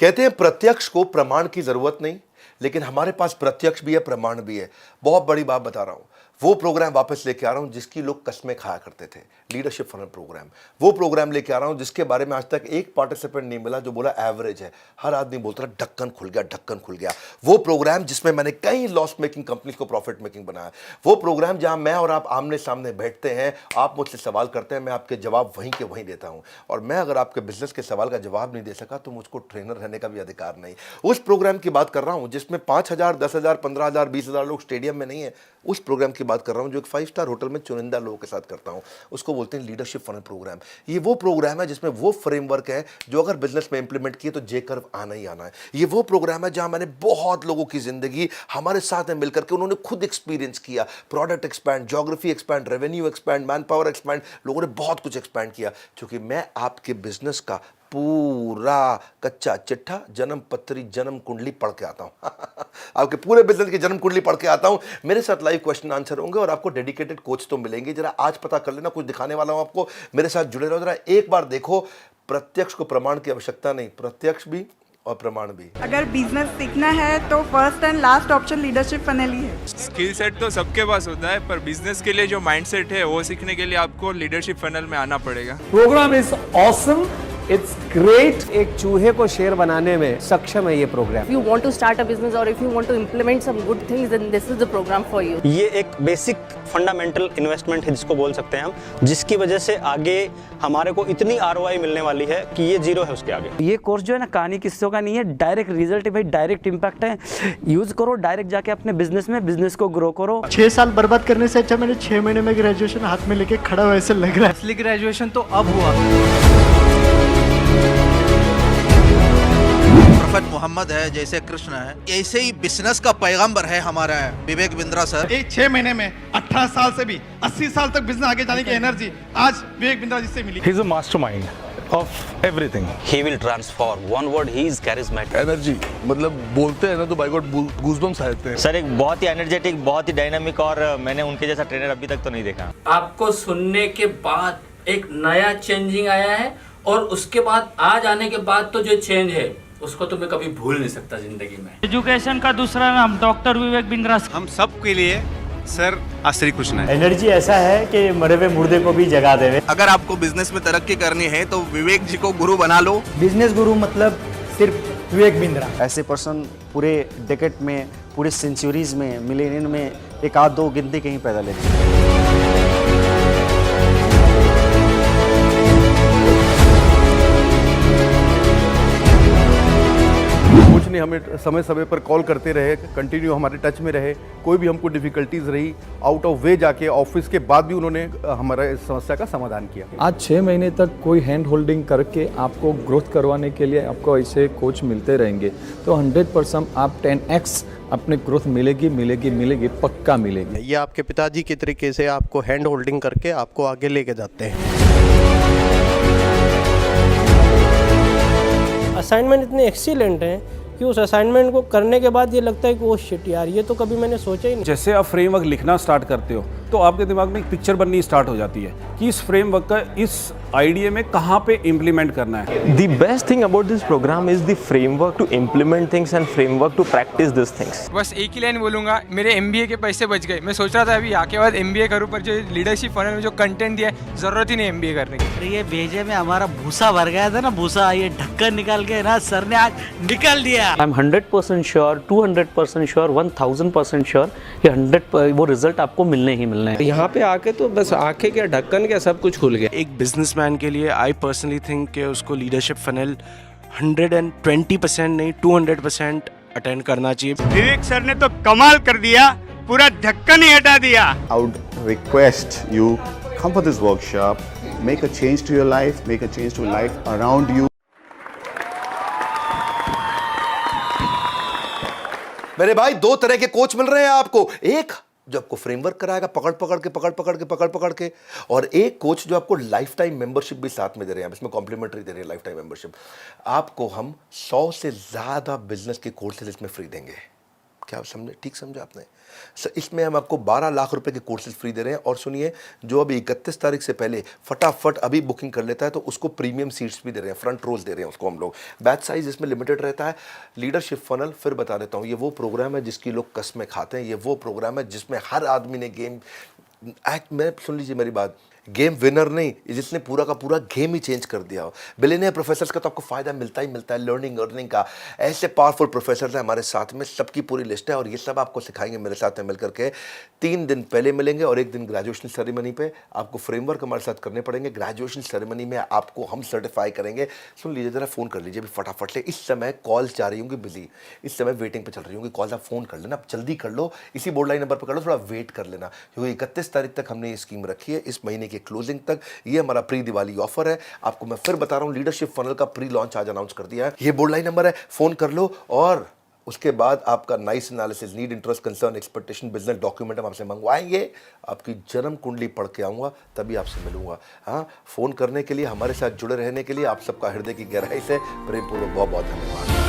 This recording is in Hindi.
कहते हैं प्रत्यक्ष को प्रमाण की जरूरत नहीं, लेकिन हमारे पास प्रत्यक्ष भी है, प्रमाण भी है। बहुत बड़ी बात बता रहा हूं, वो प्रोग्राम वापस लेके आ रहा हूं जिसकी लोग कस्में खाया करते थे, लीडरशिप फनल प्रोग्राम। वो प्रोग्राम लेके आ रहा हूं जिसके बारे में आज तक एक पार्टिसिपेंट नहीं मिला जो बोला एवरेज है। हर आदमी बोलता रहा ढक्कन खुल गया, ढक्कन खुल गया। वो प्रोग्राम जिसमें मैंने कई लॉस मेकिंग कंपनीज को प्रॉफिट मेकिंग बनाया। वो प्रोग्राम जहां मैं और आप आमने सामने बैठते हैं, आप मुझसे सवाल करते हैं, मैं आपके जवाब वहीं के वहीं देता हूं। और मैं अगर आपके बिजनेस के सवाल का जवाब नहीं दे सका तो मुझको ट्रेनर रहने का भी अधिकार नहीं। उस प्रोग्राम की बात कर रहा हूं जिसमें 5,000, 10,000, 15,000, 20,000 लोग स्टेडियम में नहीं है। उस प्रोग्राम की बात कर रहा हूं जो एक 5 स्टार होटल में चुनिंदा लोगों के साथ करता हूं। उसको बोलते हैं लीडरशिप फनल प्रोग्राम। ये वो प्रोग्राम है जिसमें वो फ्रेमवर्क है जो अगर बिजनेस में इंप्लीमेंट किए तो जे कर्व आना ही आना है। ये वो प्रोग्राम है जहां मैंने बहुत लोगों की जिंदगी हमारे साथ में मिलकर के उन्होंने खुद एक्सपीरियंस किया। Product expand, geography expand, revenue expand, man power expand, लोगों ने बहुत कुछ एक्सपैंड किया। क्योंकि मैं आपके बिजनेस का पूरा कच्चा चिट्ठा, जन्म पत्री, जन्म कुंडली पढ़ के आता हूं। आपके पूरे बिजनेस की जन्म कुंडली पढ़ के आता हूं। मेरे साथ लाइव क्वेश्चन आंसर होंगे और आपको डेडिकेटेड कोच तो मिलेंगे। जरा आज पता कर लेना, कुछ दिखाने वाला हूं आपको, मेरे साथ जुड़े रहो। जरा एक बार देखो, प्रत्यक्ष को प्रमाण की आवश्यकता नहीं, प्रत्यक्ष भी और प्रमाण भी। अगर बिजनेस सीखना है तो first and last option leadership funnel ही है। स्किल सेट तो सबके पास होता है, पर बिजनेस के लिए जो माइंडसेट है वो सीखने के लिए आपको लीडरशिप फनल में आना पड़ेगा। Program is awesome, it's great. एक चूहे को शेर बनाने में सक्षम है ये program. If you want to start a business or if you want to implement some good things, then this is the program for you. ये एक बेसिक फंडामेंटल इन्वेस्टमेंट है जिसको बोल सकते हैं हम, जिसकी वजह से आगे हमारे को इतनी ROI मिलने वाली है कि ये जीरो है उसके आगे। ये कोर्स जो है ना कहानी किस्सों का नहीं है, डायरेक्ट रिजल्ट है भाई, डायरेक्ट इम्पैक्ट है। यूज करो डायरेक्ट जाके अपने बिजनेस में, बिजनेस को ग्रो करो। 6 साल बर्बाद करने से अच्छा मैंने 6 महीने में ग्रेजुएशन हाथ में लेके खड़ा हुआ ऐसे लग रहा है। असली ग्रेजुएशन तो अब हुआ। प्रॉफेट मोहम्मद है, जैसे कृष्ण है, ऐसे ही बिजनेस का पैगंबर है हमारा विवेक बिंद्रा सर। एक 6 महीने में 18 साल से भी 80 साल तक बिजनेस आगे जाने की एनर्जी आज विवेक बिंद्रा जी से मिली। He is a mastermind of everything. He will transform. One word, he is charismatic. Energy, मतलब बोलते हैं ना तो बाय गॉड गूज़बम्स आते हैं। सर एक बहुत ही एनर्जेटिक, बहुत ही डायनामिक, और मैंने उनके जैसा ट्रेनर अभी तक तो नहीं देखा। आपको सुनने के बाद एक नया चेंजिंग आया है, और उसके बाद आज आने के बाद तो जो चेंज है उसको तो मैं कभी भूल नहीं सकता जिंदगी में। एजुकेशन का दूसरा नाम डॉक्टर विवेक बिंद्रा। हम सब के लिए सर श्री कृष्ण है। एनर्जी ऐसा है कि मरे हुए मुर्दे को भी जगा देवे। अगर आपको बिजनेस में तरक्की करनी है तो विवेक जी को गुरु बना लो। बिजनेस गुरु मतलब सिर्फ विवेक बिंद्रा। ऐसे पर्सन पूरे डेकेड में, पूरे सेंचुरीज में, मिलेनियम में एक आध दो गिनती कहीं पैदा लेते। ने हमें समय समय पर कॉल करते रहे, कंटिन्यू हमारे टच में रहे। कोई भी हमको डिफिकल्टीज रही, आउट ऑफ वे जाके ऑफिस के बाद भी उन्होंने हमारा इस समस्या का समाधान किया। आज 6 महीने तक कोई हैंड होल्डिंग करके आपको ग्रोथ करवाने के लिए आपको ऐसे कोच मिलते रहेंगे तो 100% आप 10x अपने ग्रोथ मिलेगी, पक्का मिलेगी। ये आपके पिताजी के तरीके से आपको हैंड होल्डिंग करके आपको आगे लेके जाते हैं। असाइनमेंट इतने एक्सीलेंट हैं कि उस असाइनमेंट को करने के बाद ये लगता है कि वो शिट यार, ये तो कभी मैंने सोचा ही नहीं। जैसे आप फ्रेमवर्क लिखना स्टार्ट करते हो तो आपके दिमाग में एक पिक्चर बननी स्टार्ट हो जाती है कि इस फ्रेमवर्क का इस आइडिया में कहाँ पे इम्प्लीमेंट करना है। The best thing about this program is the framework to implement things and framework to practice these things. बस एक ही लाइन बोलूंगा, मेरे MBA के पैसे बच गए। मैं सोच रहा था अभी आके बाद MBA करूं, पर जो लीडरशिप फनल में जो कंटेंट दिया है, जरूरत ही नहीं MBA करने की। ये भेजे में हमारा भूसा भर गया था ना, भूसा, ये ढक्कन निकाल के ना सर ने आज निकाल दिया। I'm 100% श्योर, 200% श्योर, 1000% श्योर, ये 100 वो रिजल्ट आपको मिलने ही मिलने हैं। यहाँ पे आके तो बस आंखें क्या, ढक्कन क्या, सब कुछ खुल गया। एक बिजनेसमैन के लिए आई पर्सनली थिंक कि उसको लीडरशिप फनल 120% नहीं 200% अटेंड करना चाहिए। विवेक सर ने तो कमाल कर दिया, पूरा ढक्कन ही हटा दिया। I would request you come for this workshop, make a change to your life, make a change to life around you. मेरे भाई, 2 तरह के कोच मिल रहे हैं आपको। एक जो आपको फ्रेमवर्क कराएगा पकड़ पकड़ के, और एक कोच जो आपको लाइफ टाइम मेंबरशिप भी साथ में दे रहे हैं। इसमें कॉम्प्लीमेंट्री दे रहे हैं लाइफ टाइम मेंबरशिप। आपको हम 100 से ज्यादा बिजनेस के कोर्सेज इसमें फ्री देंगे। क्या समझे, ठीक समझा आपने? इसमें हम आपको 12 लाख रुपए के कोर्सेज फ्री दे रहे हैं। और सुनिए, जो अभी 31 तारीख से पहले फटाफट अभी बुकिंग कर लेता है तो उसको प्रीमियम सीट्स भी दे रहे हैं, फ्रंट रोज दे रहे हैं उसको हम लोग। बैच साइज इसमें लिमिटेड रहता है। लीडरशिप फनल फिर बता देता हूँ, ये वो प्रोग्राम है जिसकी लोग कसमें खाते हैं। ये वो प्रोग्राम है जिसमें हर आदमी ने गेम मैं सुन लीजिए मेरी बात, गेम विनर नहीं, जिसने पूरा का पूरा गेम ही चेंज कर दिया हो। बिलियनियर प्रोफेसर्स का तो आपको फायदा मिलता ही मिलता है, लर्निंग अर्निंग का। ऐसे पावरफुल प्रोफेसर्स हैं हमारे साथ में, सबकी पूरी लिस्ट है और ये सब आपको सिखाएंगे मेरे साथ में मिलकर के। 3 दिन पहले मिलेंगे और 1 दिन ग्रेजुएशन सेरेमनी पे। आपको फ्रेमवर्क हमारे साथ करने पड़ेंगे। ग्रेजुएशन सेरेमनी में आपको हम सर्टिफाई करेंगे। सुन लीजिए जरा, फ़ोन कर लीजिए अभी फटाफट से। इस समय कॉल्स जा रही होंगी बिजी, इस समय वेटिंग पे चल रही होंगी कॉल्स। आप फ़ोन कर लेना, आप जल्दी कर लो, इसी बोर्ड लाइन नंबर पर कर लो, थोड़ा वेट कर लेना क्योंकि 31 तारीख तक हमने ये स्कीम रखी है, इस महीने की क्लोजिंग तक। ये हमारा प्री दिवाली ऑफर है। आपको मैं फिर बता रहा हूं, लीडरशिप फनल का प्री लॉन्च आज अनाउंस कर दिया है। ये बोर्ड लाइन नंबर है, फोन कर लो। और उसके बाद आपका nice analysis, need, interest, concern, expectation, business document हम आपसे मंगवाएंगे। आपकी जन्म कुंडली पढ़ के आऊंगा, तभी आपसे मिलूंगा। हाँ, फोन करने के लिए, हमारे साथ जुड़े रहने के लिए आप सबका हृदय की गहराई से प्रेमपूर्वक बहुत बहुत धन्यवाद।